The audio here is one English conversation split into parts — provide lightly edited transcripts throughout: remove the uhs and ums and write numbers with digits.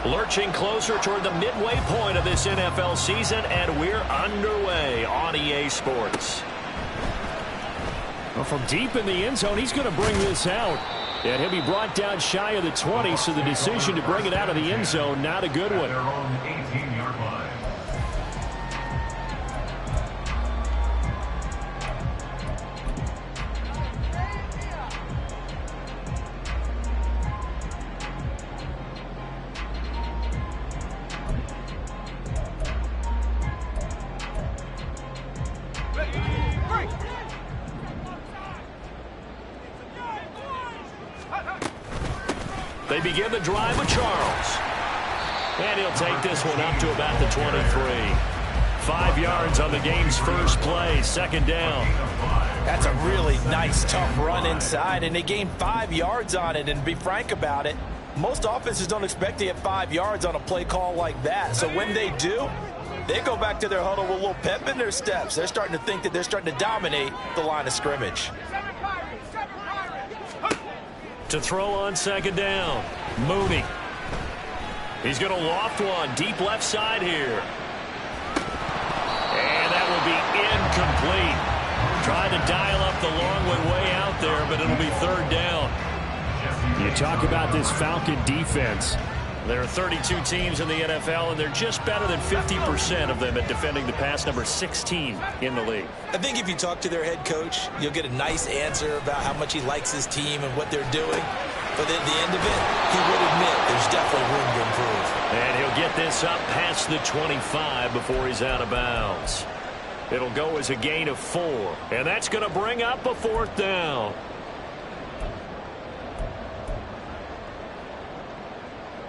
Lurching closer toward the midway point of this NFL season, and we're underway on EA Sports. Well, from deep in the end zone, he's going to bring this out. And he'll be brought down shy of the 20, so the decision to bring it out of the end zone, not a good one. They begin the drive with Charles. And he'll take this one up to about the 23. 5 yards on the game's first play, second down. That's a really nice, tough run inside, and they gained 5 yards on it. And to be frank about it, most offenses don't expect to get 5 yards on a play call like that. So when they do, they go back to their huddle with a little pep in their steps. They're starting to think that they're starting to dominate the line of scrimmage. To throw on second down, Mooney. He's going to loft one deep left side here. And that will be incomplete. Trying to dial up the long way out there, but it'll be third down. You talk about this Falcon defense. There are 32 teams in the NFL, and they're just better than 50% of them at defending the pass, number 16 in the league. I think if you talk to their head coach, you'll get a nice answer about how much he likes his team and what they're doing. But at the end of it, he would admit there's definitely room to improve. And he'll get this up past the 25 before he's out of bounds. It'll go as a gain of 4, and that's going to bring up a fourth down.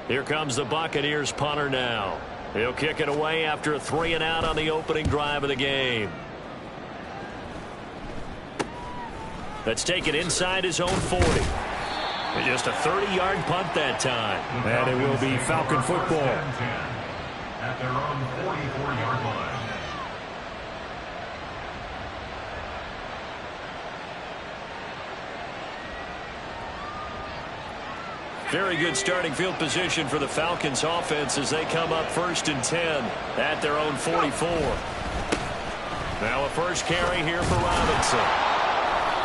Here comes the Buccaneers punter now. He'll kick it away after a 3-and-out on the opening drive of the game. That's taken inside his own 40. And just a 30-yard punt that time. And it will be Falcon football. At their own 44-yard line. Very good starting field position for the Falcons offense as they come up 1st and 10 at their own 44. Now a first carry here for Robinson.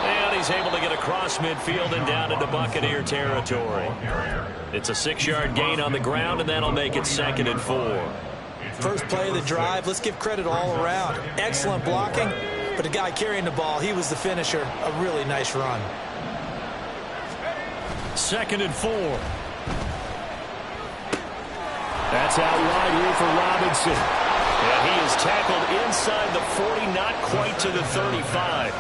And he's able to get across midfield and down into Buccaneer territory. It's a 6-yard gain on the ground, and that'll make it 2nd and 4. First play of the drive, let's give credit all around. Excellent blocking, but the guy carrying the ball, he was the finisher. A really nice run. 2nd and 4. That's out wide here for Robinson. And he is tackled inside the 40, not quite to the 35.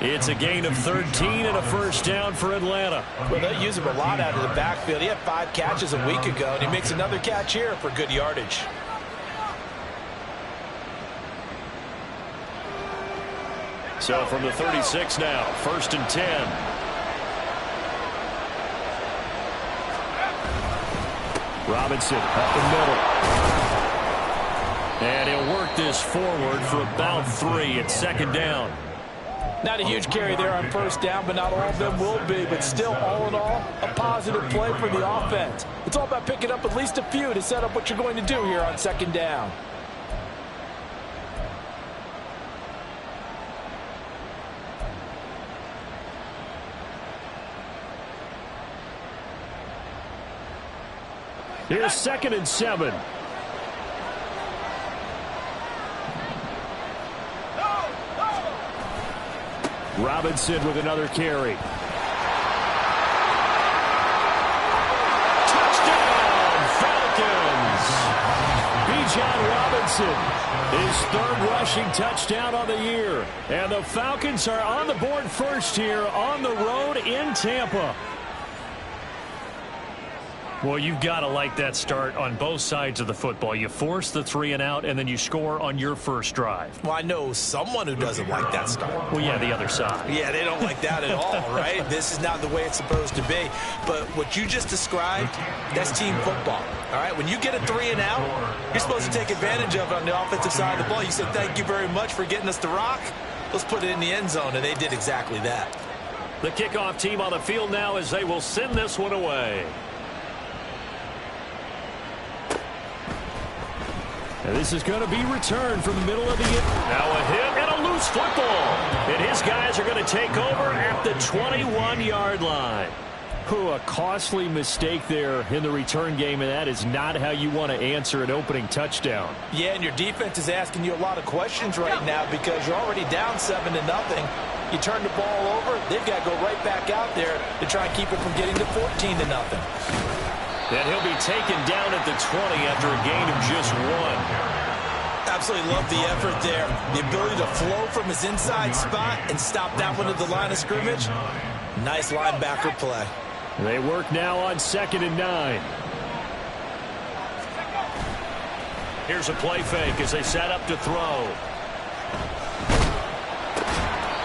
It's a gain of 13 and a first down for Atlanta. Well, they use him a lot out of the backfield. He had 5 catches a week ago, and he makes another catch here for good yardage. So from the 36 now, 1st and 10. Robinson up the middle. And he'll work this forward for about 3 at 2nd down. Not a huge carry there on first down, but not all of them will be. But still, all in all, a positive play for the offense. It's all about picking up at least a few to set up what you're going to do here on 2nd down. Here's 2nd and 7. Robinson with another carry. Touchdown, Falcons! Bijan Robinson, his 3rd rushing touchdown on the year. And the Falcons are on the board first here on the road in Tampa. Well, you've got to like that start on both sides of the football. You force the 3-and-out, and then you score on your first drive. Well, I know someone who doesn't like that start. Well, yeah, the other side. Yeah, they don't like that at all, right? This is not the way it's supposed to be. But what you just described, that's team football, all right? When you get a 3-and-out, you're supposed to take advantage of it on the offensive side of the ball. You said, thank you very much for getting us the rock. Let's put it in the end zone, and they did exactly that. The kickoff team on the field now as they will send this one away. And this is going to be returned from the middle of the Now a hit and a loose football. And his guys are going to take over at the 21-yard line. A costly mistake there in the return game, and that is not how you want to answer an opening touchdown. Yeah, and your defense is asking you a lot of questions right now because you're already down 7-0. You turn the ball over, they've got to go right back out there to try and keep it from getting to 14-0. And he'll be taken down at the 20 after a gain of just 1. Absolutely love the effort there. The ability to flow from his inside spot and stop that one at the line of scrimmage. Nice linebacker play. They work now on 2nd and 9. Here's a play fake as they set up to throw.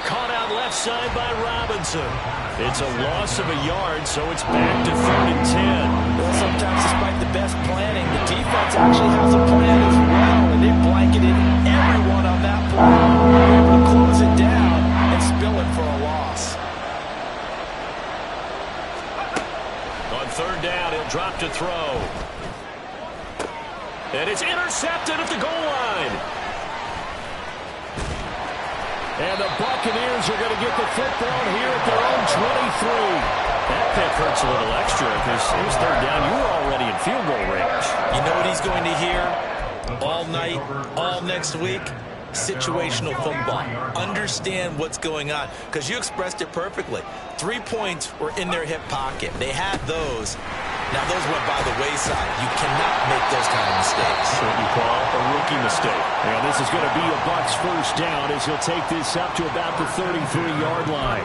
Caught out left side by Robinson. It's a loss of a yard, so it's back to 3rd and 10. Well, sometimes despite the best planning, the defense actually has a plan as well, and they blanketed everyone on that play. They're able to close it down and spill it for a loss. On 3rd down, he'll drop to throw. And it's intercepted at the goal line. And the Buccaneers are going to get the football here at their own 23. That pick hurts a little extra because it was 3rd down. You were already in field goal range. You know what he's going to hear all night, all next week? Situational football. Understand what's going on, because you expressed it perfectly. 3 points were in their hip pocket. They had those. Now those went by the wayside. You cannot make those kind of mistakes. What you call a rookie mistake. And this is going to be a Bucs first down as he'll take this up to about the 33-yard line.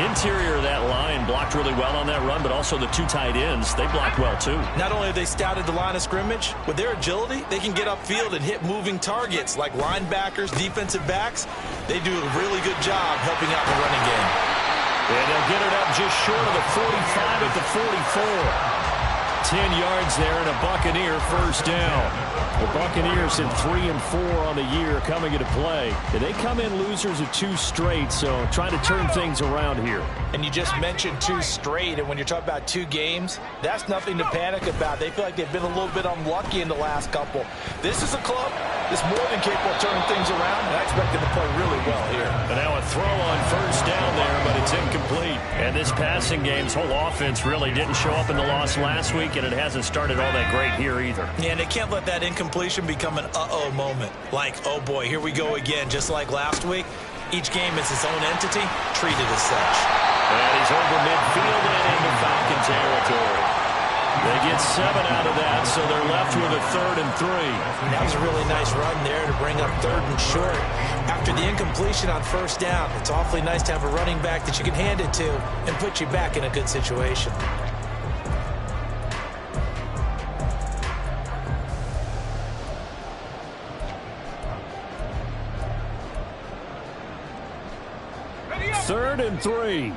Interior of that line blocked really well on that run, but also the 2 tight ends, they blocked well too. Not only have they scouted the line of scrimmage, with their agility, they can get upfield and hit moving targets like linebackers, defensive backs. They do a really good job helping out the running game. And they'll get it up just short of the 45 at the 44. 10 yards there and a Buccaneer first down. The Buccaneers in 3 and 4 on the year coming into play. And they come in losers of 2 straight, so trying to turn things around here. And you just mentioned 2 straight, and when you're talking about 2 games, that's nothing to panic about. They feel like they've been a little bit unlucky in the last couple. This is a club that's more than capable of turning things around, and I expect them to play really well here. And now a throw on first down there, but it's incomplete. And this passing game's whole offense really didn't show up in the loss last week, and it hasn't started all that great here either. Yeah, and they can't let that incompletion become an uh-oh moment. Like, oh boy, here we go again, just like last week. Each game is its own entity, treated as such. And he's over midfield and into Falcon territory. They get 7 out of that, so they're left with a 3rd and 3. That was a really nice run there to bring up 3rd and short. After the incompletion on first down, it's awfully nice to have a running back that you can hand it to and put you back in a good situation. Third and 3.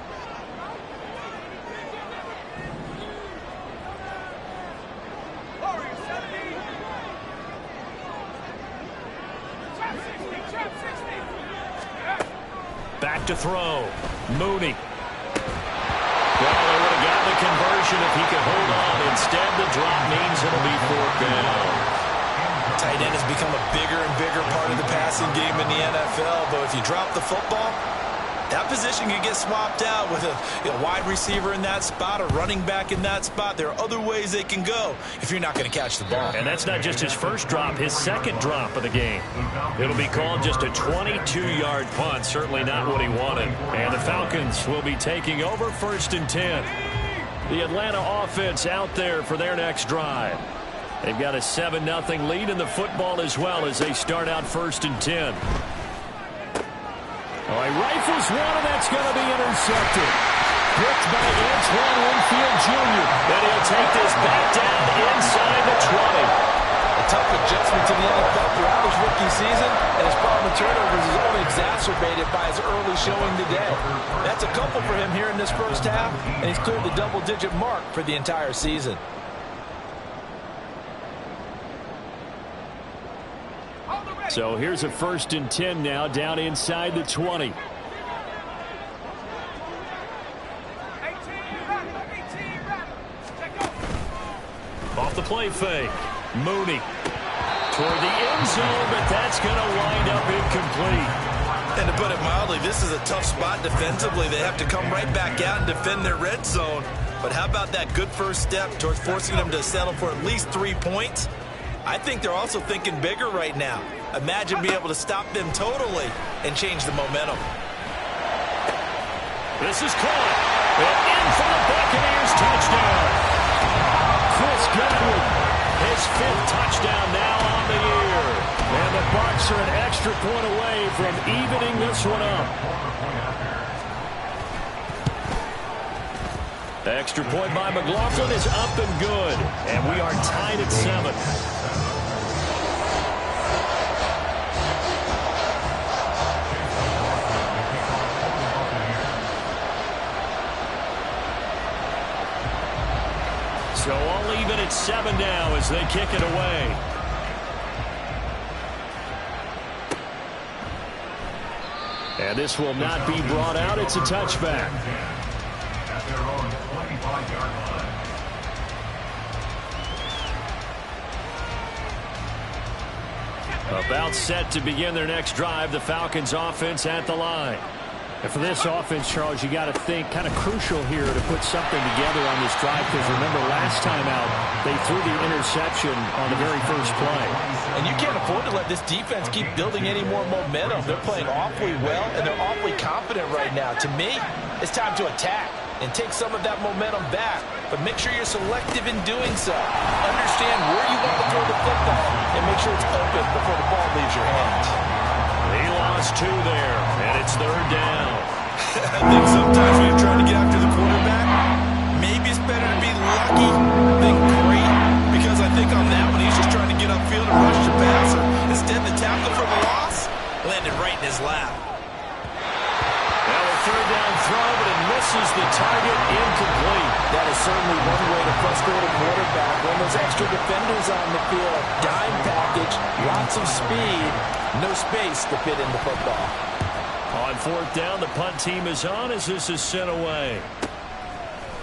Back to throw. Mooney. Well, they would have gotten the conversion if he could hold on. Instead, the drop means it'll be 4th down. Tight end has become a bigger and bigger part of the passing game in the NFL, but if you drop the football, that position can get swapped out with a wide receiver in that spot, a running back in that spot. There are other ways they can go if you're not going to catch the ball. And that's not just his first drop, his second drop of the game. It'll be called just a 22-yard punt, certainly not what he wanted. And the Falcons will be taking over 1st and 10. The Atlanta offense out there for their next drive. They've got a 7-0 lead in the football as well as they start out 1st and 10. All right, rifles one, and that's going to be intercepted. Picked by Antoine Winfield Jr. Then he'll take this back down inside the 20. A tough adjustment to the NFL throughout his rookie season, and his problem with turnovers is only exacerbated by his early showing today. That's a couple for him here in this first half, and he's cleared the double-digit mark for the entire season. So here's a 1st and 10 now down inside the 20. Off the play fake. Mooney. toward the end zone, but that's going to wind up incomplete. And to put it mildly, this is a tough spot defensively. They have to come right back out and defend their red zone. But how about that good first step towards forcing them to settle for at least 3 points? I think they're also thinking bigger right now. Imagine being able to stop them totally and change the momentum. This is caught. And in for the Buccaneers touchdown. Chris Godwin, his 5th touchdown now on the year. And the Bucs are an extra point away from evening this one up. The extra point by McLaughlin is up and good. And we are tied at 7. So all even at 7 now as they kick it away. And this will not be brought out. It's a touchback. At their own 25-yard line. About set to begin their next drive. The Falcons offense at the line. And for this offense, Charles, you got to think kind of crucial here to put something together on this drive, because remember last time out they threw the interception on the very first play. And you can't afford to let this defense keep building any more momentum. They're playing awfully well, and they're awfully confident right now. To me, it's time to attack and take some of that momentum back. But make sure you're selective in doing so. Understand where you want to throw the football and make sure it's open before the ball leaves your hands. He lost 2 there, and it's 3rd down. I think sometimes when you're trying to get after the quarterback, maybe it's better to be lucky than great, because I think on that one he's just trying to get upfield and rush the passer. Instead, the tackle for the loss landed right in his lap. Now a 3rd down throw, but it misses the target, incomplete. That is certainly one way to frustrate a quarterback when there's extra defenders on the field. Dime package, lots of speed, no space to fit in the football. On 4th down, the punt team is on as this is sent away.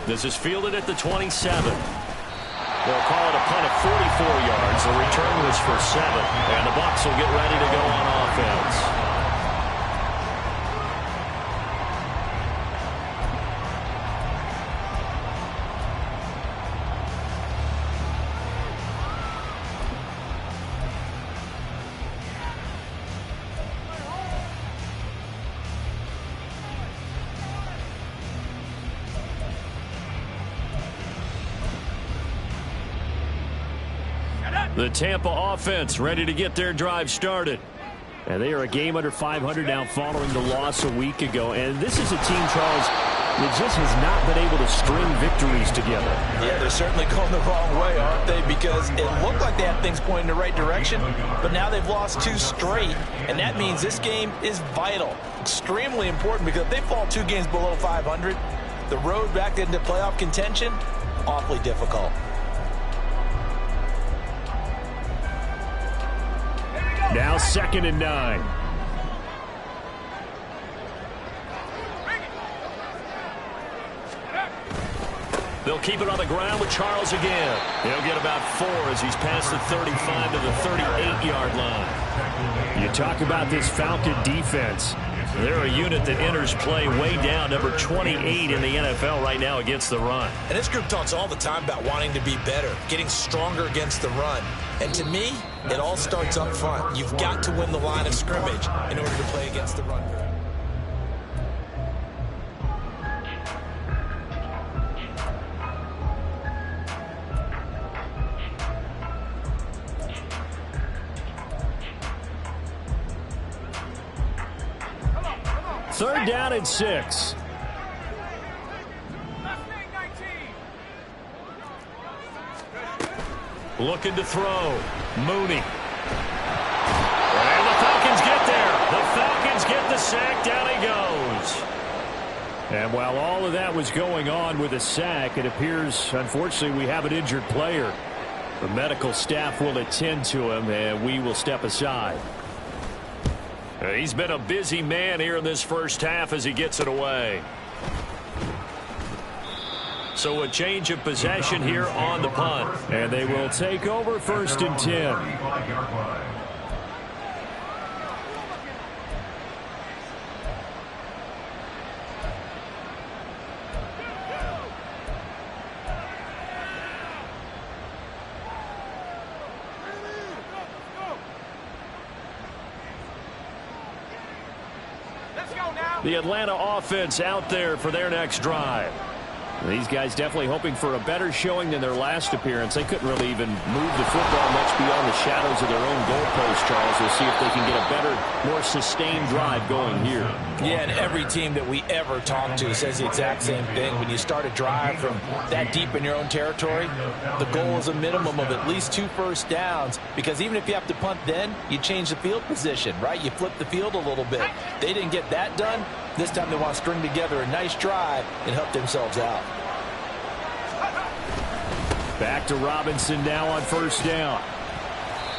This is fielded at the 27. They'll call it a punt of 44 yards. The return was for 7, and the Bucs will get ready to go on offense. The Tampa offense ready to get their drive started. And they are a game under 500 now following the loss a week ago. And this is a team, Charles, that just has not been able to string victories together. Yeah, they're certainly going the wrong way, aren't they? Because it looked like they had things going in the right direction, but now they've lost 2 straight. And that means this game is vital, extremely important, because if they fall 2 games below 500, the road back into playoff contention, awfully difficult. Now 2nd and 9. They'll keep it on the ground with Charles again. He'll get about 4 as he's past the 35 to the 38-yard line. You talk about this Falcon defense. They're a unit that enters play way down, number 28 in the NFL right now against the run. And this group talks all the time about wanting to be better, getting stronger against the run. And to me, it all starts up front. You've got to win the line of scrimmage in order to play against the run. Third down and 6. Looking to throw. Mooney. And the Falcons get there. The Falcons get the sack. Down he goes. And while all of that was going on with a sack, it appears, unfortunately, we have an injured player. The medical staff will attend to him, and we will step aside. He's been a busy man here in this first half as he gets it away. So a change of possession here on the punt. And they will take over 1st and 10. 35-yard line. The Atlanta offense out there for their next drive. These guys definitely hoping for a better showing than their last appearance. They couldn't really even move the football much beyond the shadows of their own goalpost, Charles. We'll see if they can get a better, more sustained drive going here. Yeah, and every team that we ever talk to says the exact same thing. When you start a drive from that deep in your own territory, the goal is a minimum of at least 2 first downs, because even if you have to punt then, you change the field position, right? You flip the field a little bit. They didn't get that done. This time they want to string together a nice drive and help themselves out. Back to Robinson now on 1st down.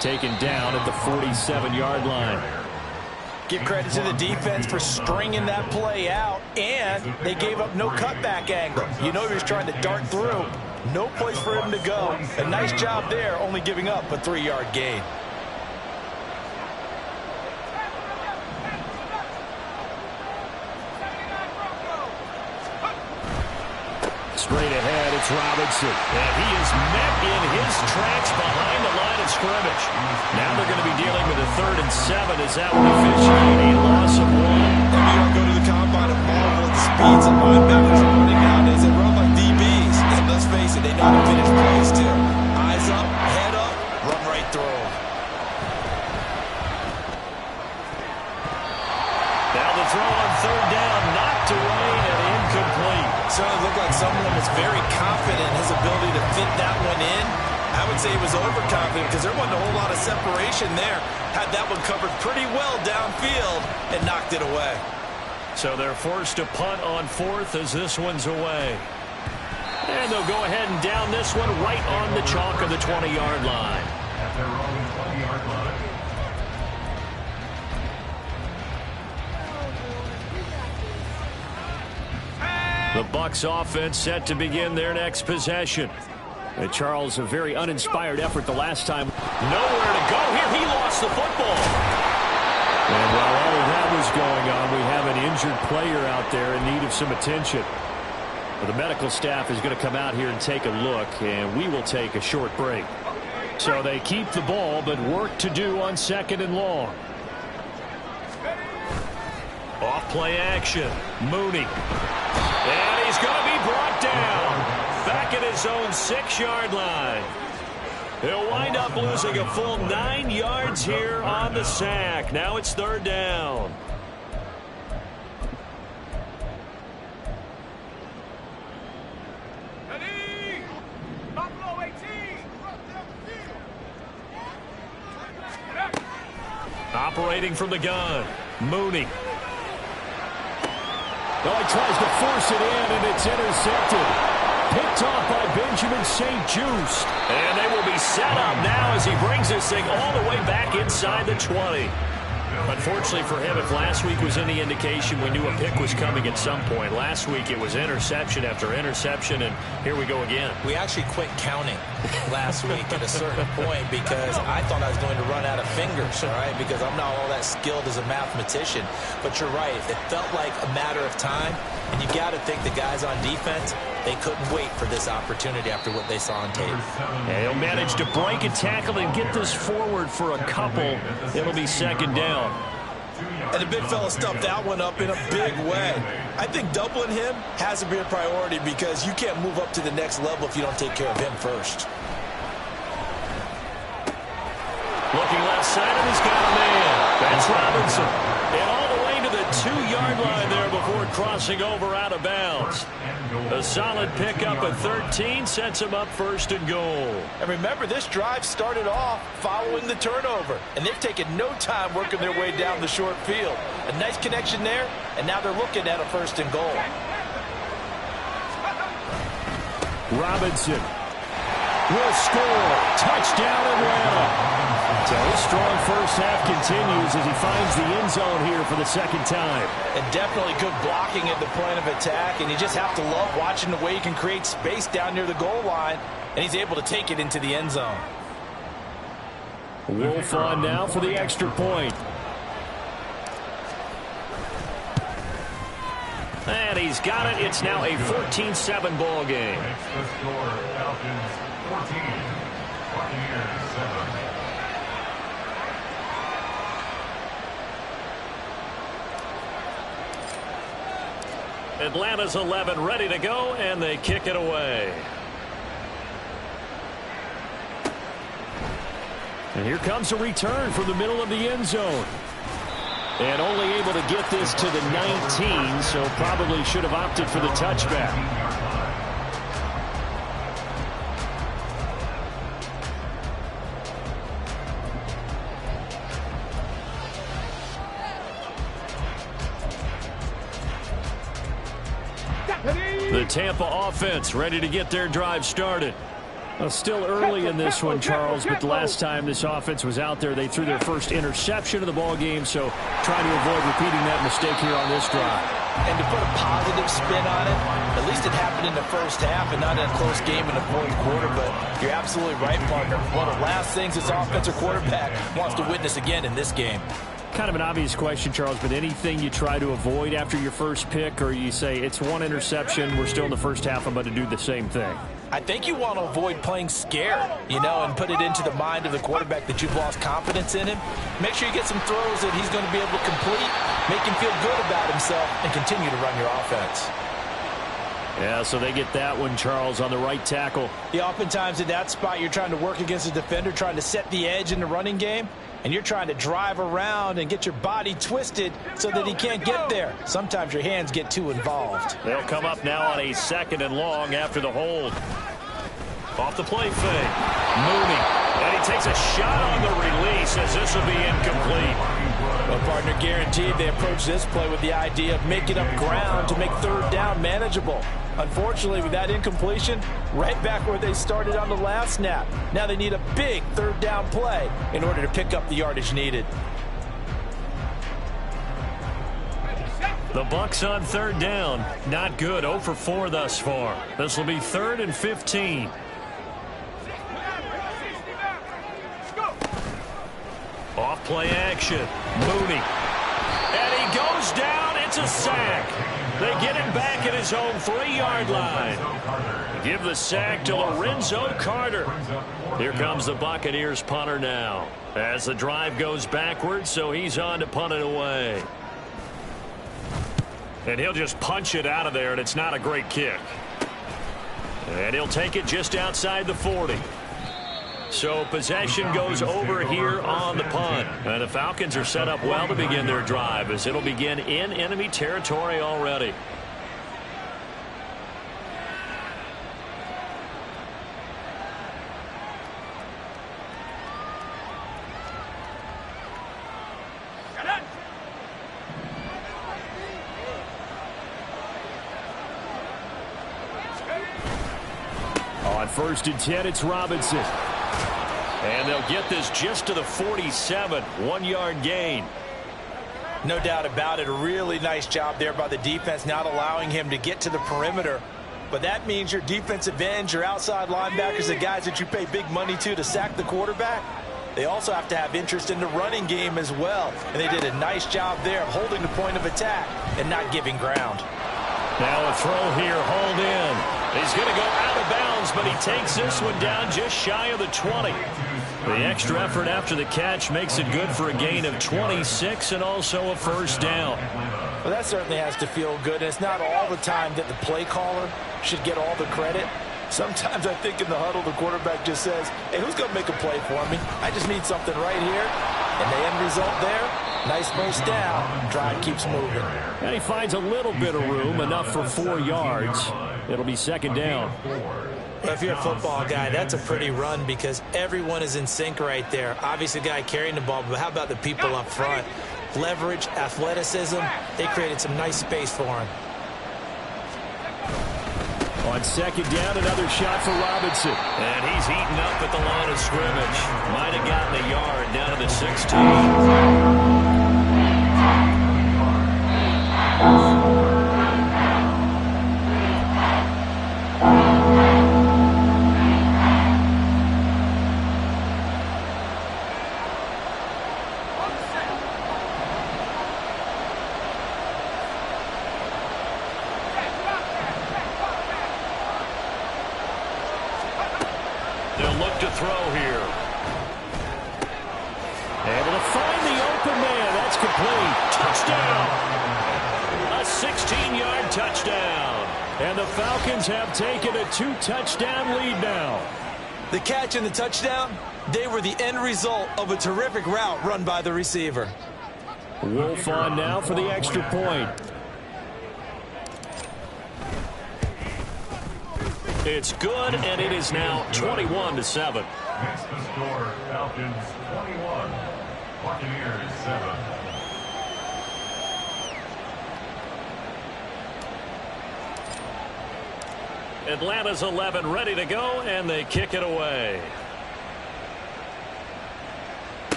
Taken down at the 47-yard line. Give credit to the defense for stringing that play out, and they gave up no cutback angle. You know he was trying to dart through. No place for him to go. A nice job there, only giving up a 3-yard gain. Straight ahead, it's Robinson. And he is met in his tracks behind the line of scrimmage. Now they're going to be dealing with a 3rd and 7 as that will officiate a loss of 1. You don't go to the combine and marvel at the speeds of linebackers are running nowadays. They run like DBs. And let's face it, they know how to finish plays too. Eyes up, head up, run right through them. Now the throw on 3rd down, knocked away and incomplete. Certainly looked like someone was very confident in his ability to fit that one in. I would say he was overconfident because there wasn't a whole lot of separation there. Had that one covered pretty well downfield and knocked it away. So they're forced to punt on 4th as this one's away. And they'll go ahead and down this one right on the chalk of the 20-yard line. At their own 20-yard line. The Bucs offense set to begin their next possession. And Charles, a very uninspired effort the last time. Nowhere to go here. He lost the football. And while all of that was going on, we have an injured player out there in need of some attention. Well, the medical staff is going to come out here and take a look, and we will take a short break. So they keep the ball, but work to do on 2nd and long. Off play action. Mooney. And he's going to be brought down. Back at his own 6-yard line. He'll wind up losing a full 9 yards here on the sack. Now it's 3rd down. Operating from the gun. Mooney. Oh, he tries to force it in, and it's intercepted. Picked off by Benjamin St-Juste. And they will be set up now as he brings this thing all the way back inside the 20. Unfortunately for him, if last week was any indication, we knew a pick was coming at some point. Last week it was interception after interception, and here we go again. We actually quit counting last week at a certain point because I thought I was going to run out of fingers, all right, because I'm not all that skilled as a mathematician. But you're right. It felt like a matter of time, and you got to think the guys on defense, they couldn't wait for this opportunity after what they saw on tape. And he'll manage to break a tackle and get this forward for a couple. It'll be 2nd down. And the big fella stuffed that one up in a big way. I think doubling him has to be a priority because you can't move up to the next level if you don't take care of him first. Looking left side, and he's got a man. That's Robinson. And all the way to the 2-yard line there before crossing over out of bounds. A solid pickup at 13 sets him up 1st and goal. And remember, this drive started off following the turnover, and they've taken no time working their way down the short field. A nice connection there, and now they're looking at a 1st and goal. Robinson will score. Touchdown, Atlanta. So his strong first half continues as he finds the end zone here for the second time. And definitely good blocking at the point of attack, and you just have to love watching the way he can create space down near the goal line, and he's able to take it into the end zone. Wolf on now for the extra point. And he's got it. It's now a 14-7 ball game. Makes the score Falcons 14, Buccaneers 7. Atlanta's 11 ready to go, and they kick it away. And here comes a return from the middle of the end zone. And only able to get this to the 19, so probably should have opted for the touchback. The Tampa offense ready to get their drive started. Well, still early in this one, Charles, but the last time this offense was out there, they threw their first interception of the ball game, so trying to avoid repeating that mistake here on this drive. And to put a positive spin on it, at least it happened in the first half and not in a close game in the fourth quarter, but you're absolutely right, partner. One of the last things this offensive quarterback wants to witness again in this game. Kind of an obvious question, Charles, but anything you try to avoid after your first pick, or you say it's one interception, we're still in the first half, I'm about to do the same thing? I think you want to avoid playing scared, and put it into the mind of the quarterback that you've lost confidence in him. Make sure you get some throws that he's going to be able to complete, make him feel good about himself, and continue to run your offense. Yeah, so they get that one, Charles, on the right tackle. Yeah, oftentimes in that spot, you're trying to work against a defender, trying to set the edge in the running game, and you're trying to drive around and get your body twisted so that he can't get there. Sometimes your hands get too involved. They'll come up now on a 2nd and long after the hold. Off the play fake. Mooney. And he takes a shot on the release as this will be incomplete. Well, partner, guaranteed they approach this play with the idea of making up ground to make third down manageable. Unfortunately, with that incompletion, right back where they started on the last snap. Now they need a big third down play in order to pick up the yardage needed. The Bucs on third down. Not good. 0 for 4 thus far. This will be 3rd and 15. Off play action. Mooney. And he goes down. It's a sack. They get him back at his own 3-yard line. Give the sack to Lorenzo Carter. Here comes the Buccaneers punter now. As the drive goes backwards, so he's on to punt it away. And he'll just punch it out of there, and it's not a great kick. And he'll take it just outside the 40. So possession goes over here on the punt. And the Falcons are set up well to begin their drive as it'll begin in enemy territory already. On 1st and 10, it's Robinson. And they'll get this just to the 47. 1-yard gain. No doubt about it. A really nice job there by the defense, not allowing him to get to the perimeter. But that means your defensive ends, your outside linebackers, the guys that you pay big money to sack the quarterback, they also have to have interest in the running game as well. And they did a nice job there of holding the point of attack and not giving ground. Now a throw here, hauled in. He's going to go out of bounds, but he takes this one down just shy of the 20. The extra effort after the catch makes it good for a gain of 26 and also a first down. Well, that certainly has to feel good. And it's not all the time that the play caller should get all the credit. Sometimes I think in the huddle, the quarterback just says, hey, who's going to make a play for me? I just need something right here. And the end result there, nice first down. Drive keeps moving. And he finds a little bit of room, enough for 4 yards. It'll be 2nd down. Well, if you're a football guy, that's a pretty run because everyone is in sync right there. Obviously, the guy carrying the ball, but how about the people up front? Leverage, athleticism, they created some nice space for him. On second down, another shot for Robinson. And he's eaten up at the line of scrimmage. Might have gotten a yard down to the 16. They'll look to throw here. Able to find the open man. That's complete. Touchdown. A 16-yard touchdown. And the Falcons have taken a 2-touchdown lead now. The catch and the touchdown, they were the end result of a terrific route run by the receiver. Wolf on now for the extra point. It's good, and it is now 21-7. Next to score, Falcons 21, Buccaneers 7. Atlanta's 11 ready to go, and they kick it away.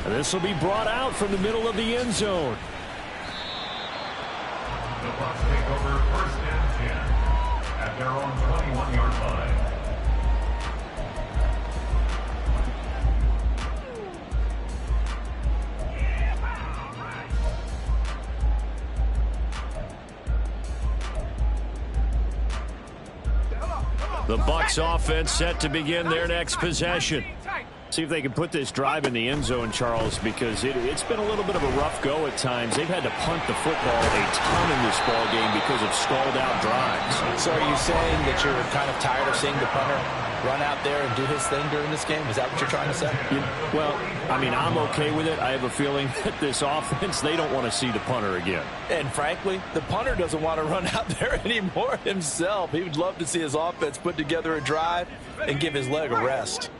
And this will be brought out from the middle of the end zone. The Bucs take over first and 10 at their own 21-yard line. The Bucs offense set to begin their next possession. See if they can put this drive in the end zone, Charles, because it's been a little bit of a rough go at times. They've had to punt the football a ton in this ball game because of stalled-out drives. So are you saying that you're kind of tired of seeing the punter run out there and do his thing during this game? Is that what you're trying to say? Well, I mean, I'm okay with it. I have a feeling that this offense, they don't want to see the punter again. And frankly, the punter doesn't want to run out there anymore himself. He would love to see his offense put together a drive and give his leg a rest.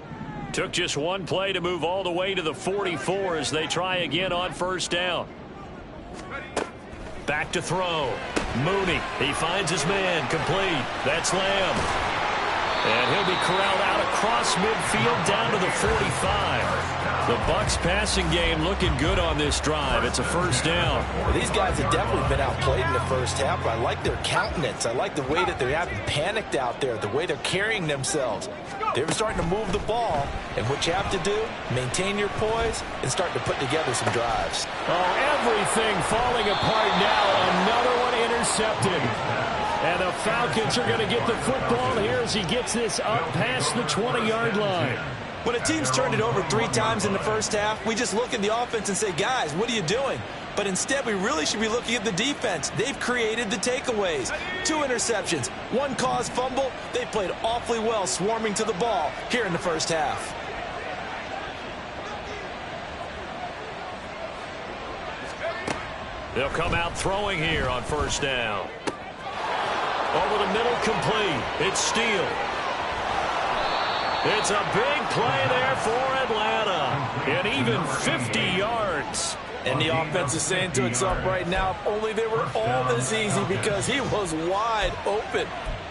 Took just one play to move all the way to the 44 as they try again on first down. Back to throw. Mooney. He finds his man. Complete. That's Lamb. And he'll be corralled out across midfield down to the 45. The Bucs passing game looking good on this drive. It's a first down. Well, these guys have definitely been outplayed in the first half. I like their countenance. I like the way that they haven't panicked out there, the way they're carrying themselves. They're starting to move the ball, and what you have to do, maintain your poise and start to put together some drives. Oh, everything falling apart now. Another one intercepted. And the Falcons are going to get the football here as he gets this up past the 20-yard line. When a team's turned it over 3 times in the first half, we just look at the offense and say, guys, what are you doing? But instead, we really should be looking at the defense. They've created the takeaways. 2 interceptions, 1 caused fumble. They played awfully well swarming to the ball here in the first half. They'll come out throwing here on first down. Over the middle, complete. It's Steele. It's a big play there for Atlanta. And even 50 yards. And the offense is saying to itself right now, if only they were all this easy, because he was wide open.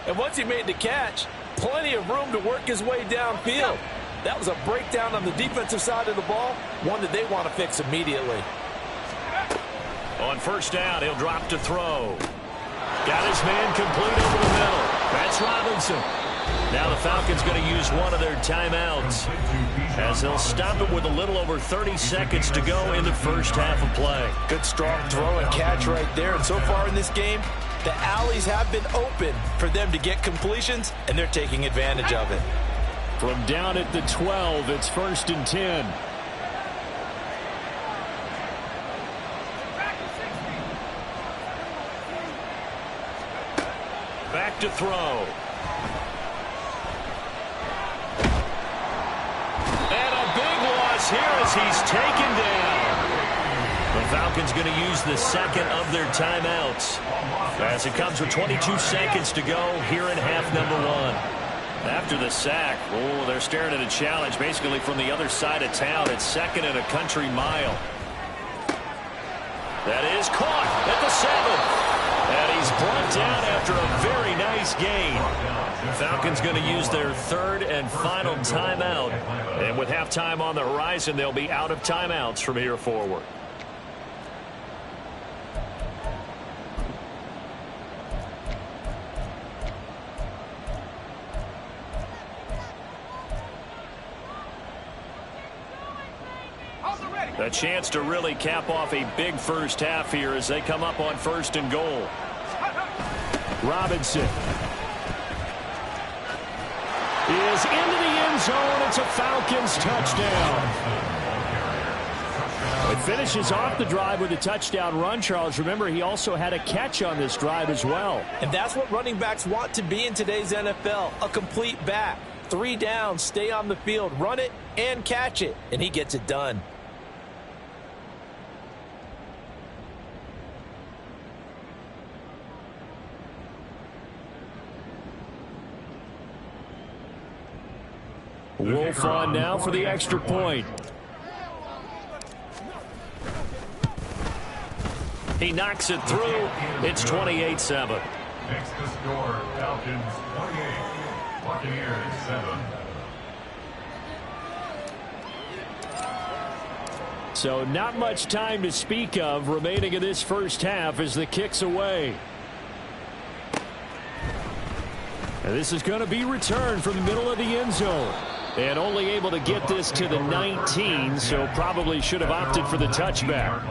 And once he made the catch, plenty of room to work his way downfield. That was a breakdown on the defensive side of the ball, one that they want to fix immediately. On first down, he'll drop to throw. Got his man complete over the middle. That's Robinson. Now the Falcons going to use one of their timeouts as they'll stop it with a little over 30 seconds to go in the first half of play. Good strong throw and catch right there. And so far in this game, the alleys have been open for them to get completions, and they're taking advantage of it. From down at the 12, it's first and 10. Back to throw. And a big loss here as he's taken down. The Falcons going to use the second of their timeouts as it comes with 22 seconds to go here in half number 1. After the sack, they're staring at a challenge basically from the other side of town. It's second and a country mile. That is caught at the 7. And he's Brought down after a very nice gain. Falcons going to use their third and final timeout. And with halftime on the horizon, they'll be out of timeouts from here forward. A chance to really cap off a big first half here as they come up on 1st and goal. Robinson is into the end zone. It's a Falcons touchdown. It finishes off the drive with a touchdown run, Charles. Remember, he also had a catch on this drive as well. And that's what running backs want to be in today's NFL, a complete back. 3 downs, stay on the field, run it and catch it, and he gets it done. Wolf on now for the extra point. He knocks it through. It's 28-7. Next to score, Falcons 28, Buccaneers 7. So not much time to speak of remaining in this first half as the kick's away. And this is going to be returned from the middle of the end zone. And only able to get this to the 19, so probably should have opted for the touchback.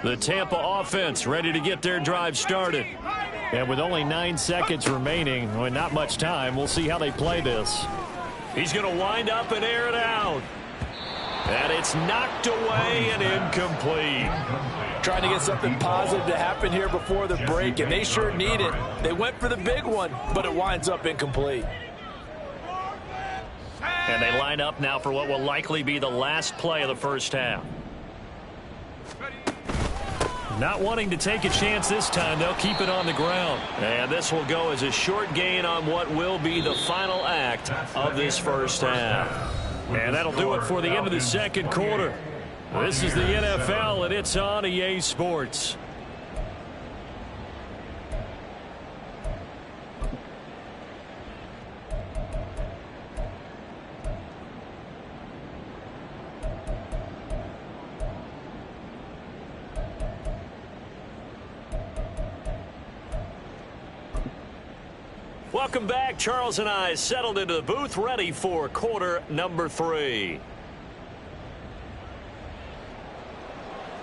The Tampa offense ready to get their drive started. And with only 9 seconds remaining, well, not much time, we'll see how they play this. He's going to wind up and air it out. And it's knocked away and incomplete. Trying to get something positive to happen here before the break, and they sure need it. They went for the big one, but it winds up incomplete. And they line up now for what will likely be the last play of the first half. Not wanting to take a chance this time, they'll keep it on the ground. And this will go as a short gain on what will be the final act of this first half. And that'll do it for the end of the second quarter. This is the NFL, and it's on EA Sports. Welcome back. Charles and I settled into the booth, ready for quarter number 3.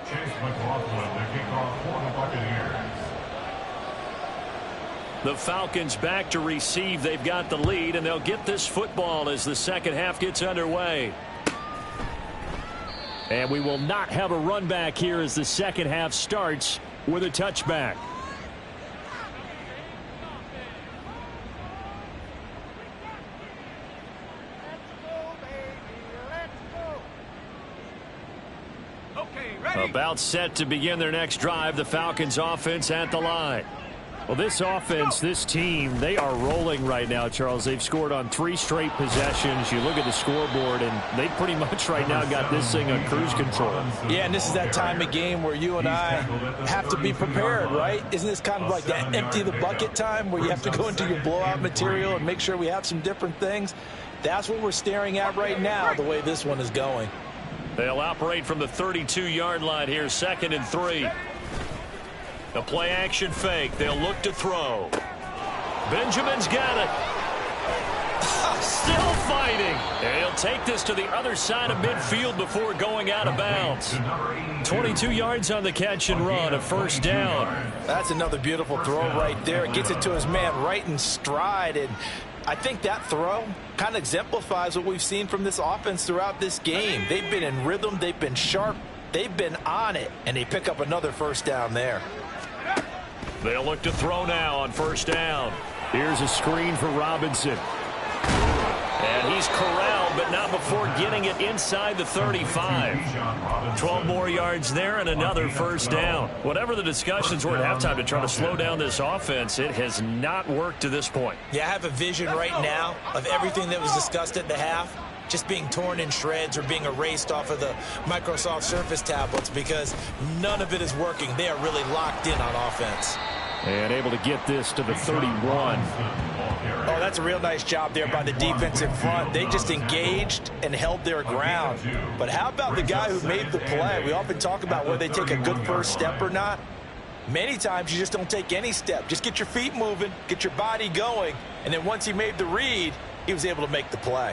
Chase McLaughlin to kick off for the Buccaneers. The Falcons back to receive. They've got the lead, and they'll get this football as the second half gets underway. And we will not have a run back here as the second half starts with a touchback. About set to begin their next drive, the Falcons offense at the line. Well, this offense, this team, they are rolling right now, Charles. They've scored on 3 straight possessions. You look at the scoreboard, and they pretty much right now got this thing on cruise control. Yeah, and this is that time of game where you and I have to be prepared, right? Isn't this kind of like that empty the bucket time where you have to go into your blowout material and make sure we have some different things? That's what we're staring at right now, the way this one is going. They'll operate from the 32-yard line here, 2nd and 3. A play action fake. They'll look to throw. Benjamin's got it. Still fighting. And he'll take this to the other side of midfield before going out of bounds. 22 yards on the catch and run, a first down. That's another beautiful throw right there. It gets it to his man right in stride, and I think that throw kind of exemplifies what we've seen from this offense throughout this game. They've been in rhythm, they've been sharp, they've been on it, and they pick up another first down there. They'll look to throw now on first down. Here's a screen for Robinson. And he's corralled, but but not before getting it inside the 35. 12 more yards there and another first down. Whatever the discussions were at halftime to try to slow down this offense, it has not worked to this point. Yeah, I have a vision right now of everything that was discussed at the half just being torn in shreds or being erased off of the Microsoft Surface tablets because none of it is working. They are really locked in on offense. And able to get this to the 31. Oh, that's a real nice job there by the defense in front. They just engaged and held their ground. But how about the guy who made the play? We often talk about whether they take a good first step or not. Many times you just don't take any step. Just get your feet moving, get your body going, and then once he made the read, he was able to make the play.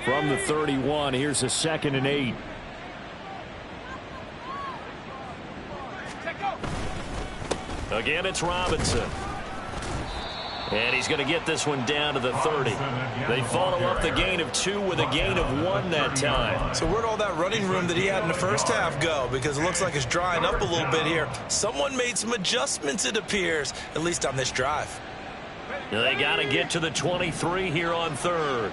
From the 31, here's a 2nd and 8. Again, it's Robinson. And he's going to get this one down to the 30. They follow up the gain of 2 with a gain of 1 that time. So where'd all that running room that he had in the first half go? Because it looks like it's drying up a little bit here. Someone made some adjustments, it appears, at least on this drive. They got to get to the 23 here on 3rd.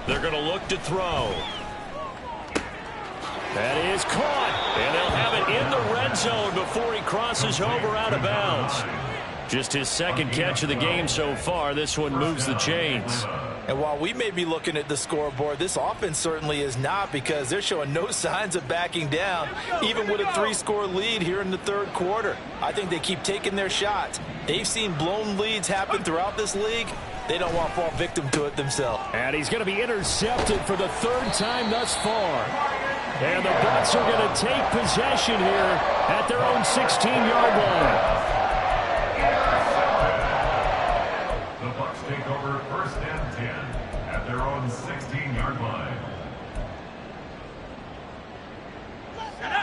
They're going to look to throw. That is caught. And they'll have it in the red zone before he crosses over out of bounds. Just his 2nd catch of the game so far. This one moves the chains. And while we may be looking at the scoreboard, this offense certainly is not, because they're showing no signs of backing down, even with a 3-score lead here in the 3rd quarter. I think they keep taking their shots. They've seen blown leads happen throughout this league. They don't want to fall victim to it themselves. And he's going to be intercepted for the 3rd time thus far. And the Bucs are going to take possession here at their own 16-yard line. The Bucs take over 1st and 10 at their own 16-yard line.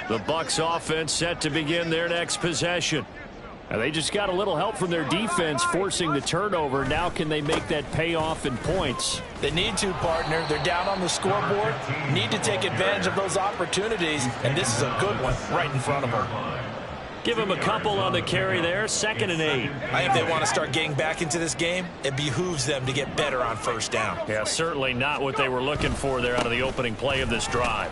The Bucs offense set to begin their next possession. Now they just got a little help from their defense forcing the turnover. Now can they make that pay off in points? They need to, partner. They're down on the scoreboard. Need to take advantage of those opportunities, and this is a good one right in front of them. Give him a couple on the carry there. 2nd and 8. I think they want to start getting back into this game. It behooves them to get better on 1st down. Yeah, certainly not what they were looking for there out of the opening play of this drive.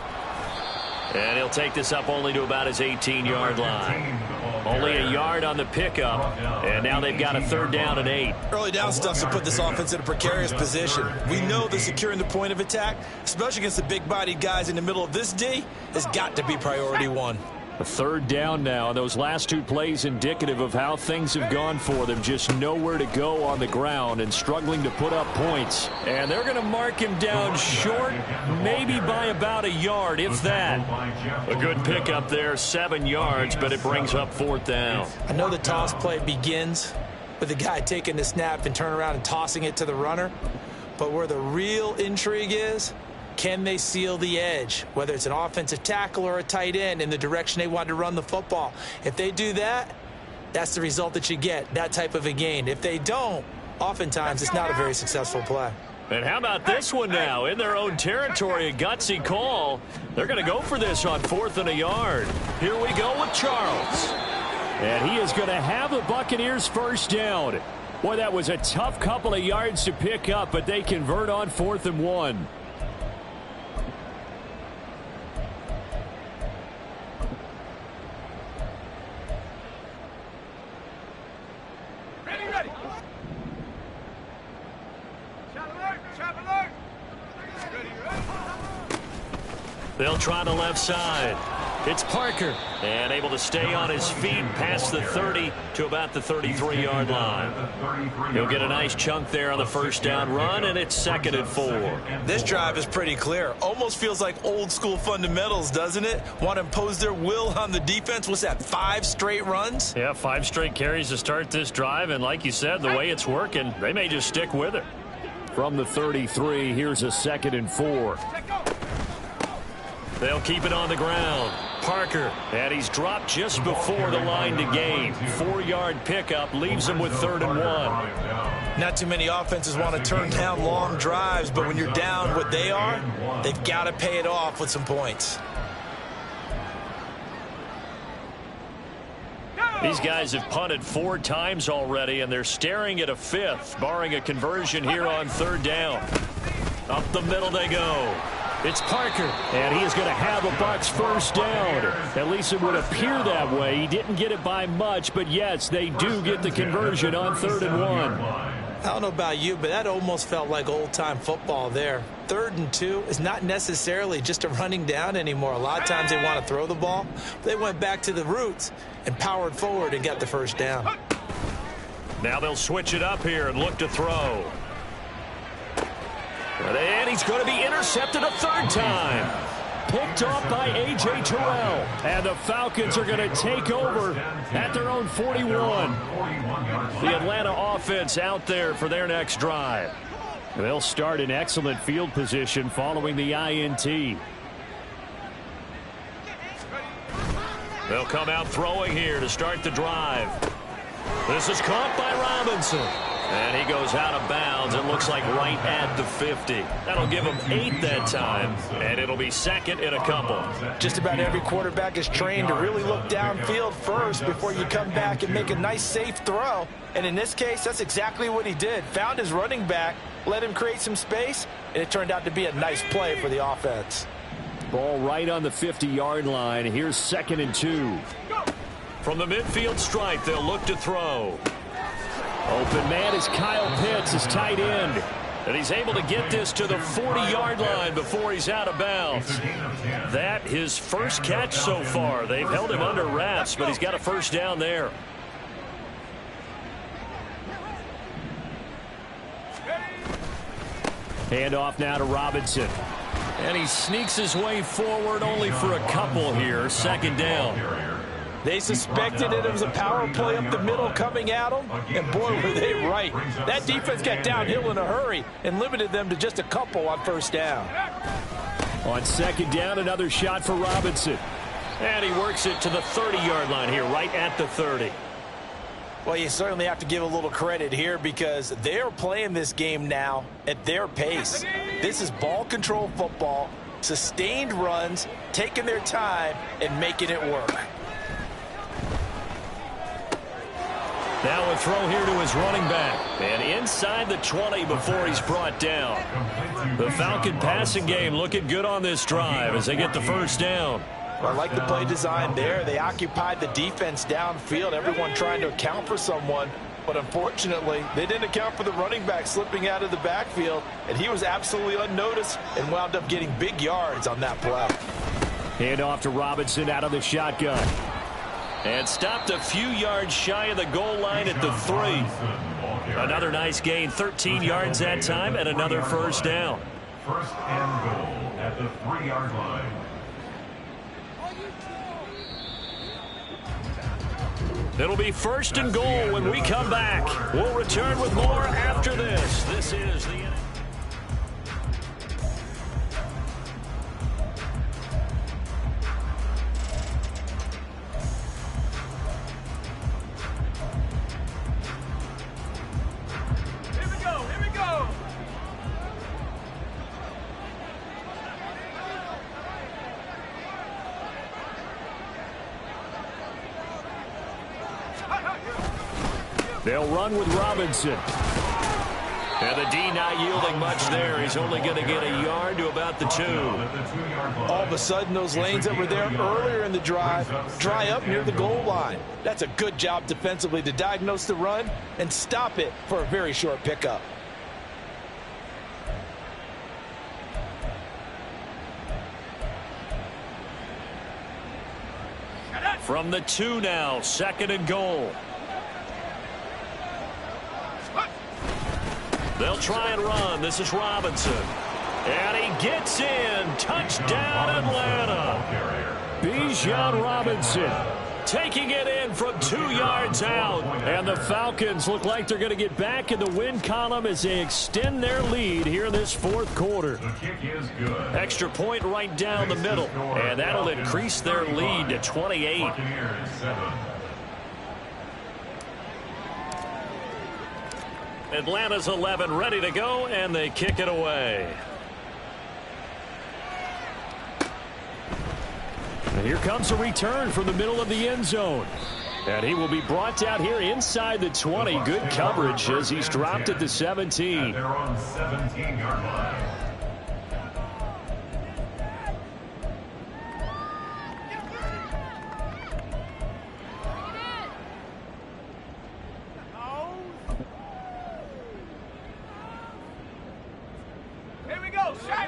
And he'll take this up only to about his 18-yard line. Only a yard on the pickup, and now they've got a 3rd down and 8. Early down stuff to put this offense in a precarious position. We know that securing the point of attack, especially against the big-bodied guys in the middle of this D, has got to be priority 1. A 3rd down now, and those last 2 plays indicative of how things have gone for them. Just nowhere to go on the ground and struggling to put up points. And they're going to mark him down short, maybe by about a yard, if that. A good pickup there, 7 yards, but it brings up 4th down. I know the toss play begins with the guy taking the snap and turn around and tossing it to the runner. But where the real intrigue is, can they seal the edge, whether it's an offensive tackle or a tight end, in the direction they want to run the football? If they do that, that's the result that you get, that type of a gain. If they don't, oftentimes it's not a very successful play. And how about this one now? In their own territory, a gutsy call. They're going to go for this on 4th and a yard. Here we go with Charles. And he is going to have the Buccaneers 1st down. Boy, that was a tough couple of yards to pick up, but they convert on 4th and 1. They'll try the left side. It's Parker. And able to stay on his feet past the 30 to about the 33-yard line. He'll get a nice chunk there on the 1st down run, and it's 2nd and 4. This drive is pretty clear. Almost feels like old-school fundamentals, doesn't it? Want to impose their will on the defense. What's that, 5 straight runs? Yeah, 5 straight carries to start this drive, and like you said, the way it's working, they may just stick with it. From the 33, here's a 2nd and 4. They'll keep it on the ground. Parker, and he's dropped just before the line to gain. 4-yard pickup leaves him with 3rd and 1. Not too many offenses want to turn down long drives, but when you're down what they are, they've got to pay it off with some points. These guys have punted 4 times already, and they're staring at a 5th, barring a conversion here on 3rd down. Up the middle they go. It's Parker, and he is going to have a Bucs first down. At least it would appear that way. He didn't get it by much, but yes, they do get the conversion on 3rd and 1. I don't know about you, but that almost felt like old-time football there. 3rd and 2 is not necessarily just a running down anymore. A lot of times they want to throw the ball. They went back to the roots and powered forward and got the first down. Now they'll switch it up here and look to throw. And he's going to be intercepted a 3rd time. Picked off by A.J. Terrell. And the Falcons are going to take over at their own 41. The Atlanta offense out there for their next drive. They'll start in excellent field position following the INT. They'll come out throwing here to start the drive. This is caught by Robinson. And he goes out of bounds. It looks like right at the 50. That'll give him 8 that time. And it'll be 2nd in a couple. Just about every quarterback is trained to really look downfield first before you come back and make a nice, safe throw. And in this case, that's exactly what he did. Found his running back, let him create some space, and it turned out to be a nice play for the offense. Ball right on the 50-yard line. Here's 2nd and 2. From the midfield stripe, they'll look to throw. Open man is Kyle Pitts, his tight end. And he's able to get this to the 40-yard line before he's out of bounds. That his first catch so far. They've held him under wraps, but he's got a first down there. Hand off now to Robinson. And he sneaks his way forward only for a couple here. 2nd down. They suspected it was a power play up the middle coming at them, and boy, were they right. That defense got downhill in a hurry and limited them to just a couple on 1st down. On 2nd down, another shot for Robinson. And he works it to the 30-yard line here, right at the 30. Well, you certainly have to give a little credit here because they're playing this game now at their pace. This is ball control football, sustained runs, taking their time, and making it work. Now a throw here to his running back. And inside the 20 before he's brought down. The Falcon passing game looking good on this drive as they get the first down. Well, I like the play design there. They occupied the defense downfield, everyone trying to account for someone. But unfortunately, they didn't account for the running back slipping out of the backfield. And he was absolutely unnoticed and wound up getting big yards on that play. Hand off to Robinson out of the shotgun. And stopped a few yards shy of the goal line at the 3. Another nice gain, 13 yards that time, and another first down. 1st and goal at the 3-yard line. It'll be 1st and goal when we come back. We'll return with more after this. This is the... They'll run with Robinson. And the D not yielding much there. He's only going to get a yard to about the 2. All of a sudden, those lanes that were there earlier in the drive dry up near the goal line. That's a good job defensively to diagnose the run and stop it for a very short pickup. From the 2 now, 2nd and goal. They'll try and run. This is Robinson. And he gets in. Touchdown, Atlanta. Bijan Robinson taking it in from 2 yards out. And the Falcons look like they're going to get back in the win column as they extend their lead here in this 4th quarter. The kick is good. Extra point right down the middle. And that'll increase their lead to 28. Buccaneers 7. Atlanta's 11 ready to go, and they kick it away. And here comes a return from the middle of the end zone. And he will be brought down here inside the 20. Good coverage as he's dropped at the 17. At their own 17-yard line.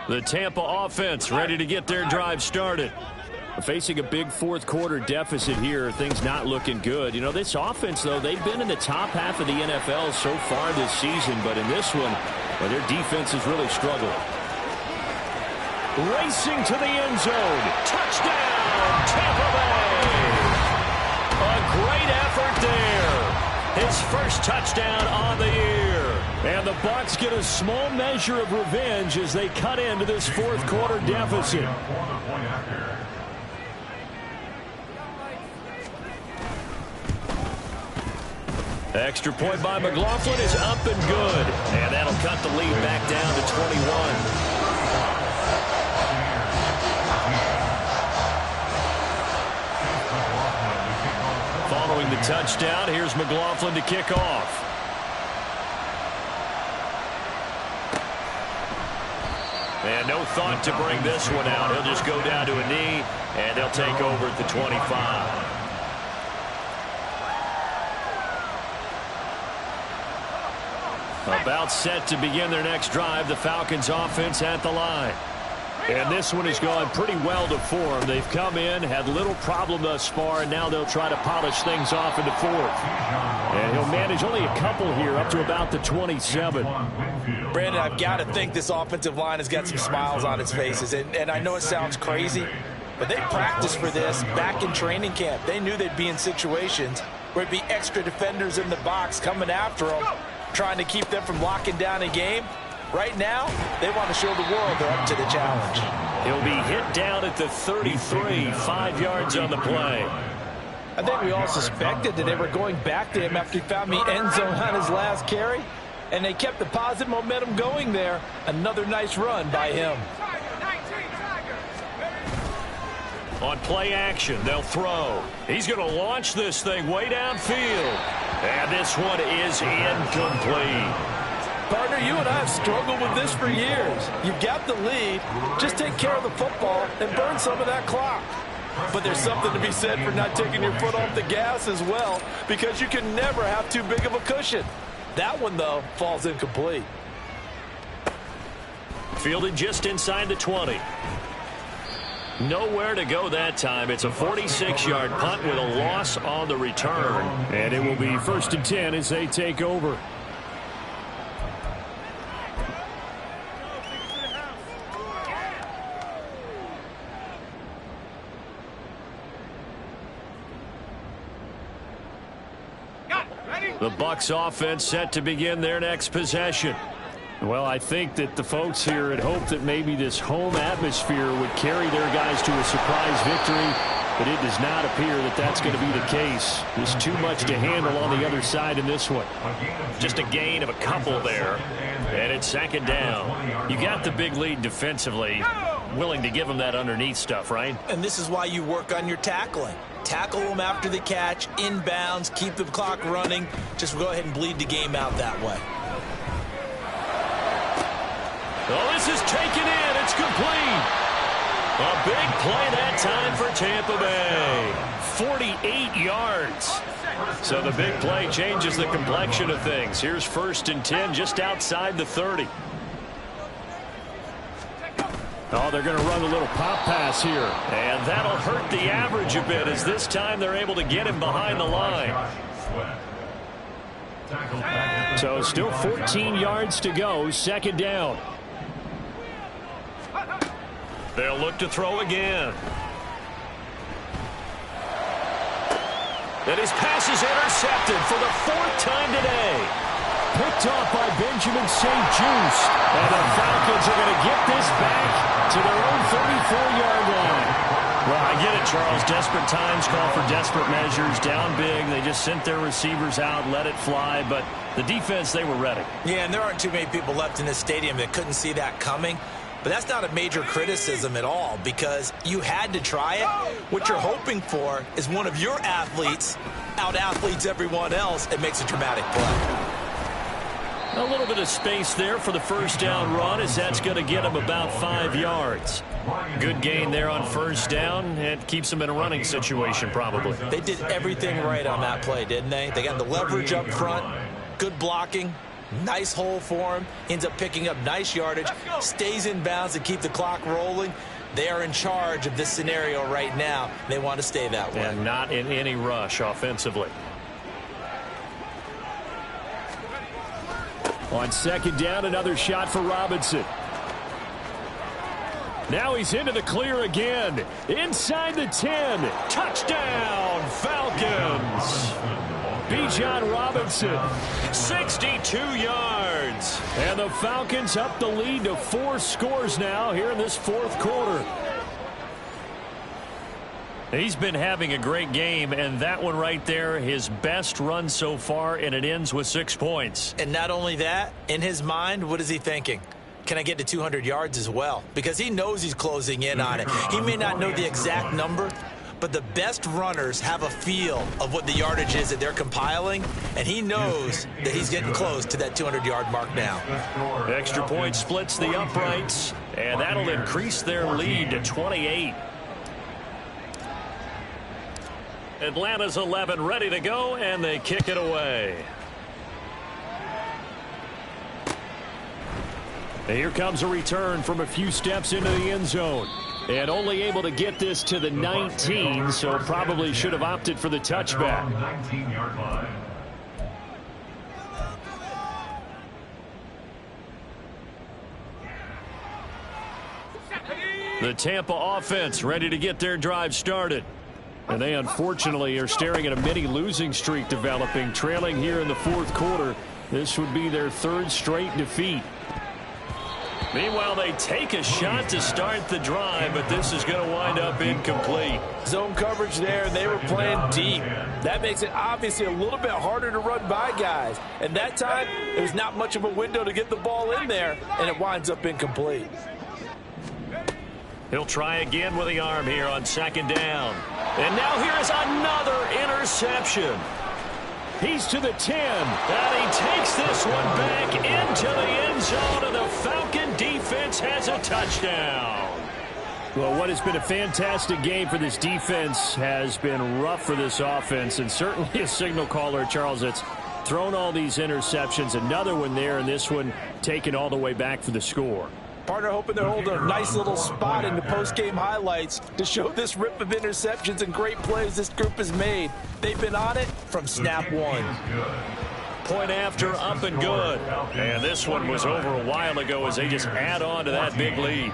The Tampa offense ready to get their drive started. Facing a big fourth quarter deficit here, things not looking good. You know, this offense, though, they've been in the top half of the NFL so far this season, but in this one, well, their defense has really struggled. Racing to the end zone. Touchdown, Tampa Bay! A great effort there. His first touchdown on the year. And the Bucs get a small measure of revenge as they cut into this fourth quarter deficit. Extra point by McLaughlin is up and good. And that'll cut the lead back down to 21. Following the touchdown, here's McLaughlin to kick off. And no thought to bring this one out. He'll just go down to a knee, and they'll take over at the 25. About set to begin their next drive, the Falcons offense at the line. And this one has gone pretty well to form. They've come in, had little problem thus far, and now they'll try to polish things off in the fourth. And he'll manage only a couple here up to about the 27. Brandon, I've got to think this offensive line has got some smiles on its faces. And I know it sounds crazy, but they practiced for this back in training camp. They knew they'd be in situations where it'd be extra defenders in the box coming after them, trying to keep them from locking down a game. Right now, they want to show the world they're up to the challenge. He'll be hit down at the 33, 5 yards on the play. I think we all suspected that they were going back to him after he found the end zone on his last carry, and they kept the positive momentum going there. Another nice run by him. On play action, they'll throw. He's going to launch this thing way downfield. And this one is incomplete. Partner, you and I have struggled with this for years. You've got the lead. Just take care of the football and burn some of that clock. But there's something to be said for not taking your foot off the gas as well, because you can never have too big of a cushion. That one, though, falls incomplete. Fielded just inside the 20. Nowhere to go that time. It's a 46-yard punt with a loss on the return. And it will be 1st and 10 as they take over. The Bucs offense set to begin their next possession. Well, I think that the folks here had hoped that maybe this home atmosphere would carry their guys to a surprise victory, but it does not appear that that's going to be the case. There's too much to handle on the other side in this one. Just a gain of a couple there, and it's 2nd down. You got the big lead defensively, willing to give them that underneath stuff, right? And this is why you work on your tackling. Tackle them after the catch, inbounds, keep the clock running. Just go ahead and bleed the game out that way. Oh, this is taken in. It's complete. A big play that time for Tampa Bay. 48 yards. So the big play changes the complexion of things. Here's 1st and 10 just outside the 30. Oh, they're going to run a little pop pass here. And that'll hurt the average a bit as this time they're able to get him behind the line. So still 14 yards to go, 2nd down. They'll look to throw again. And his pass is intercepted for the 4th time today. Picked off by Benjamin St-Juste. And the Falcons are going to get this back to their own 34-yard line. Well, I get it, Charles. Desperate times call for desperate measures. Down big. They just sent their receivers out, let it fly. But the defense, they were ready. Yeah, and there aren't too many people left in this stadium that couldn't see that coming. But that's not a major criticism at all, because you had to try it. What you're hoping for is one of your athletes out-athletes everyone else and makes a dramatic play. A little bit of space there for the first down run, as that's going to get him about 5 yards. Good gain there on first down, and keeps him in a running situation probably. They did everything right on that play, didn't they? They got the leverage up front, good blocking, nice hole for him, ends up picking up nice yardage, stays in bounds to keep the clock rolling. They are in charge of this scenario right now. They want to stay that way. And not in any rush offensively. On second down, another shot for Robinson. Now he's into the clear again. Inside the 10. Touchdown, Falcons. Bijan Robinson, 62 yards. And the Falcons up the lead to 4 scores now here in this fourth quarter. He's been having a great game, and that one right there, his best run so far, and it ends with 6 points. And not only that, in his mind, what is he thinking? Can I get to 200 yards as well? Because he knows he's closing in on it. He may not know the exact number, but the best runners have a feel of what the yardage is that they're compiling, and he knows that he's getting close to that 200-yard mark now. Extra point splits the uprights, and that'll increase their lead to 28. Atlanta's 11 ready to go, and they kick it away. And here comes a return from a few steps into the end zone. And only able to get this to the 19, so probably should have opted for the touchback. 19-yard line. The Tampa offense ready to get their drive started. And they unfortunately are staring at a mini losing streak developing, trailing here in the fourth quarter. This would be their 3rd straight defeat. Meanwhile, they take a shot to start the drive, but this is going to wind up incomplete. Zone coverage there, and they were playing deep. That makes it obviously a little bit harder to run by guys. And that time, it was not much of a window to get the ball in there, and it winds up incomplete. He'll try again with the arm here on second down. And now here's another interception. He's to the 10, and he takes this one back into the end zone, and the Falcon defense has a touchdown. Well, what has been a fantastic game for this defense has been rough for this offense, and certainly a signal caller, Charles, that's thrown all these interceptions. Another one there, and this one taken all the way back for the score. Partner hoping they're holding a nice little spot in the post-game highlights to show this rip of interceptions and great plays this group has made. They've been on it from snap one. Point after, up and good. And this one was over a while ago as they just add on to that big lead.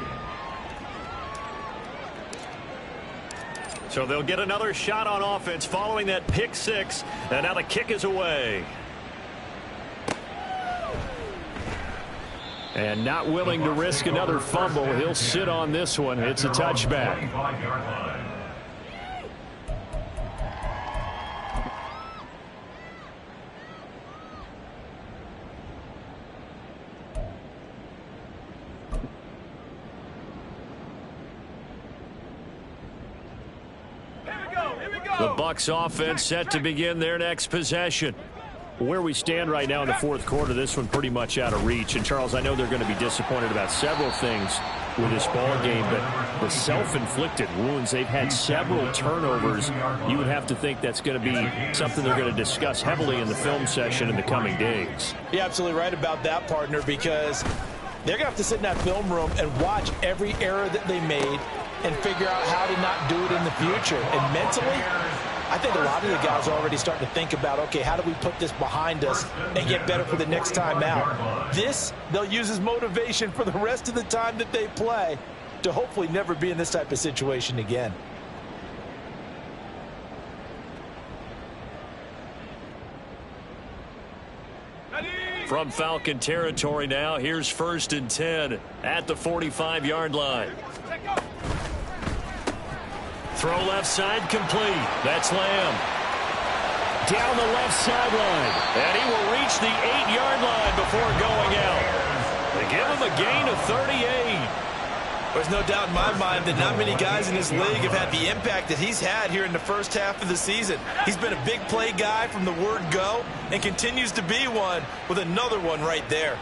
So they'll get another shot on offense following that pick 6. And now the kick is away. And not willing to risk another fumble. He'll sit on this one. It's a touchback. The Bucs offense set to begin their next possession. Where we stand right now in the fourth quarter, this one pretty much out of reach. And, Charles, I know they're going to be disappointed about several things with this ball game, but the self-inflicted wounds, they've had several turnovers. You would have to think that's going to be something they're going to discuss heavily in the film session in the coming days. You're absolutely right about that, partner, because they're going to have to sit in that film room and watch every error that they made and figure out how to not do it in the future. And mentally, I think a lot of the guys are already starting to think about, okay, how do we put this behind us and get better for the next time out? This, they'll use as motivation for the rest of the time that they play to hopefully never be in this type of situation again. From Falcon territory now, here's 1st and 10 at the 45-yard line. Throw left side complete. That's Lamb. Down the left sideline. And he will reach the 8-yard line before going out. They give him a gain of 38. There's no doubt in my mind that not many guys in this league have had the impact that he's had here in the first half of the season. He's been a big play guy from the word go and continues to be one with another one right there.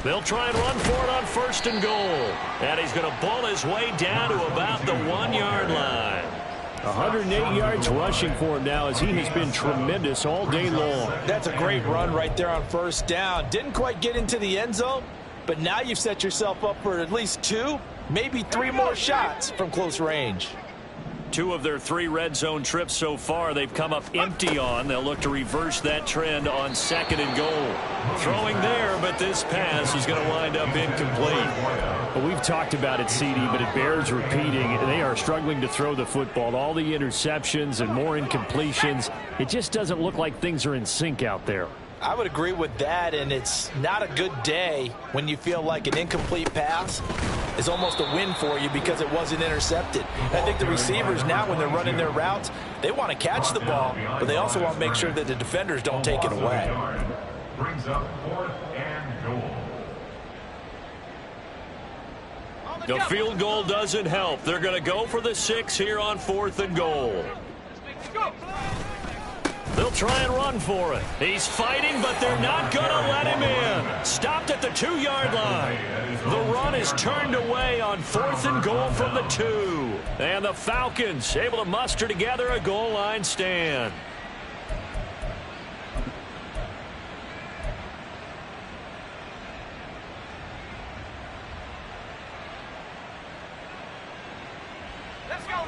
They'll try and run for it on 1st and goal. And he's going to bull his way down to about the 1-yard line. 108 yards rushing for him now as he has been tremendous all day long. That's a great run right there on 1st down. Didn't quite get into the end zone, but now you've set yourself up for at least 2, maybe 3 more shots from close range. 2 of their 3 red zone trips so far they've come up empty on. They'll look to reverse that trend on 2nd and goal. Throwing there, but this pass is going to wind up incomplete. Well, we've talked about it, CD, but it bears repeating. They are struggling to throw the football. All the interceptions and more incompletions. It just doesn't look like things are in sync out there. I would agree with that, and it's not a good day when you feel like an incomplete pass is almost a win for you because it wasn't intercepted. I think the receivers now, when they're running their routes, they want to catch the ball, but they also want to make sure that the defenders don't take it away. Brings up 4th and goal. The field goal doesn't help. They're going to go for the 6 here on 4th and goal. They'll try and run for it. He's fighting, but they're not going to let him in. Stopped at the 2-yard line. The run is turned away on 4th and goal from the 2. And the Falcons able to muster together a goal line stand.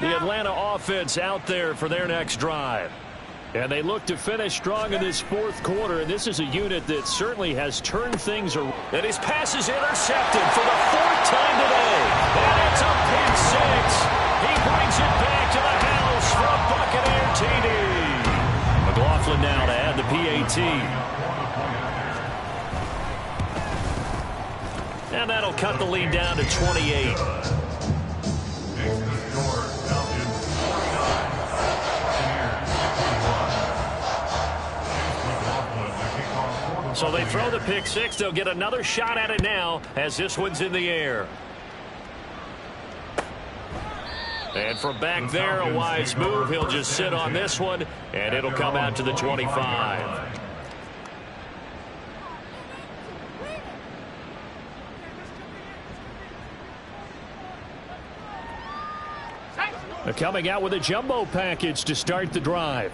The Atlanta offense out there for their next drive. And they look to finish strong in this 4th quarter, and this is a unit that certainly has turned things around. And his pass is intercepted for the 4th time today. And it's a pick 6. He brings it back to the house for a Buccaneer TD. McLaughlin now to add the PAT. And that'll cut the lead down to 28. So they throw the pick 6. They'll get another shot at it now as this one's in the air. And from back there, a wise move. He'll just sit on this one, and it'll come out to the 25. They're coming out with a jumbo package to start the drive.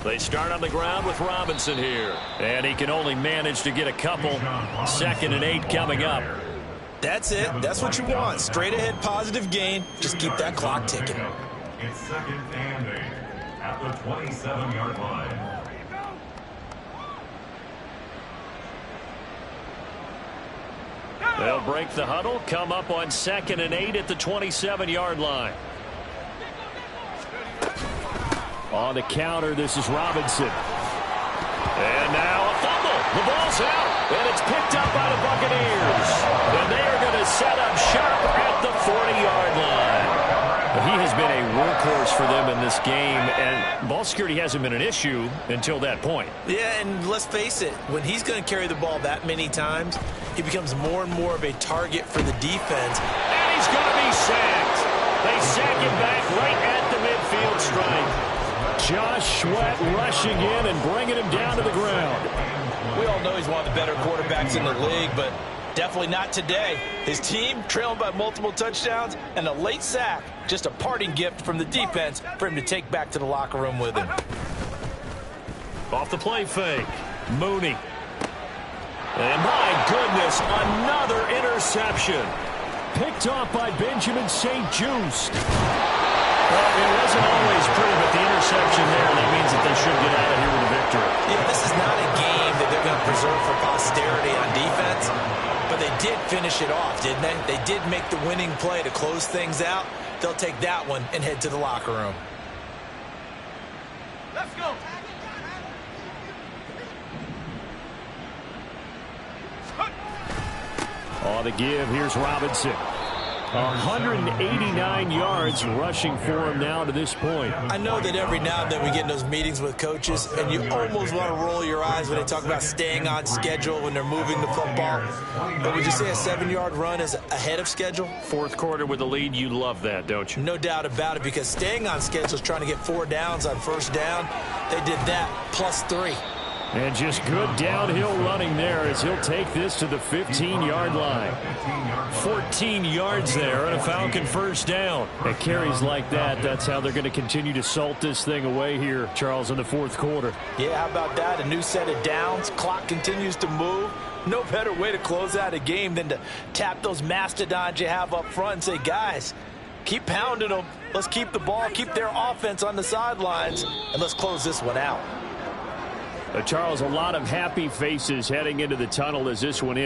They start on the ground with Robinson here. And he can only manage to get a couple. 2nd and 8 coming up. That's it. That's what you want. Straight ahead positive gain. Just keep that clock ticking. It's 2nd and 8 at the 27-yard line. They'll break the huddle, come up on 2nd and 8 at the 27-yard line. On the counter, this is Robinson. And now a fumble. The ball's out, and it's picked up by the Buccaneers. And they are going to set up shop at the 40-yard line. He has been a workhorse for them in this game, and ball security hasn't been an issue until that point. Yeah, and let's face it, when he's going to carry the ball that many times, he becomes more and more of a target for the defense. And he's going to be sacked. They sack him back right at the midfield stripe. Josh Sweat rushing in and bringing him down to the ground. We all know he's one of the better quarterbacks in the league, but definitely not today. His team trailing by multiple touchdowns, and a late sack, just a parting gift from the defense for him to take back to the locker room with him. Off the play fake, Mooney. And my goodness, another interception. Picked off by Benjamin St-Juste. Well, it wasn't always pretty, but the interception there, that means that they should get out of here with a victory. Yeah, this is not a game that they're going to preserve for posterity on defense, but they did finish it off, didn't they? They did make the winning play to close things out. They'll take that one and head to the locker room. Let's go. On the give, here's Robinson. 189 yards rushing for him now to this point. I know that every now and then we get in those meetings with coaches, and you almost want to roll your eyes when they talk about staying on schedule when they're moving the football. But would you say a 7-yard run is ahead of schedule? Fourth quarter with the lead, you love that, don't you? No doubt about it, because staying on schedule is trying to get 4 downs on first down. They did that +3. And just good downhill running there as he'll take this to the 15-yard line. 14 yards there and a Falcon first down. At carries like that, that's how they're going to continue to salt this thing away here, Charles, in the fourth quarter. Yeah, how about that? A new set of downs. Clock continues to move. No better way to close out a game than to tap those mastodons you have up front and say, guys, keep pounding them. Let's keep the ball, keep their offense on the sidelines, and let's close this one out. Charles, a lot of happy faces heading into the tunnel as this one ends.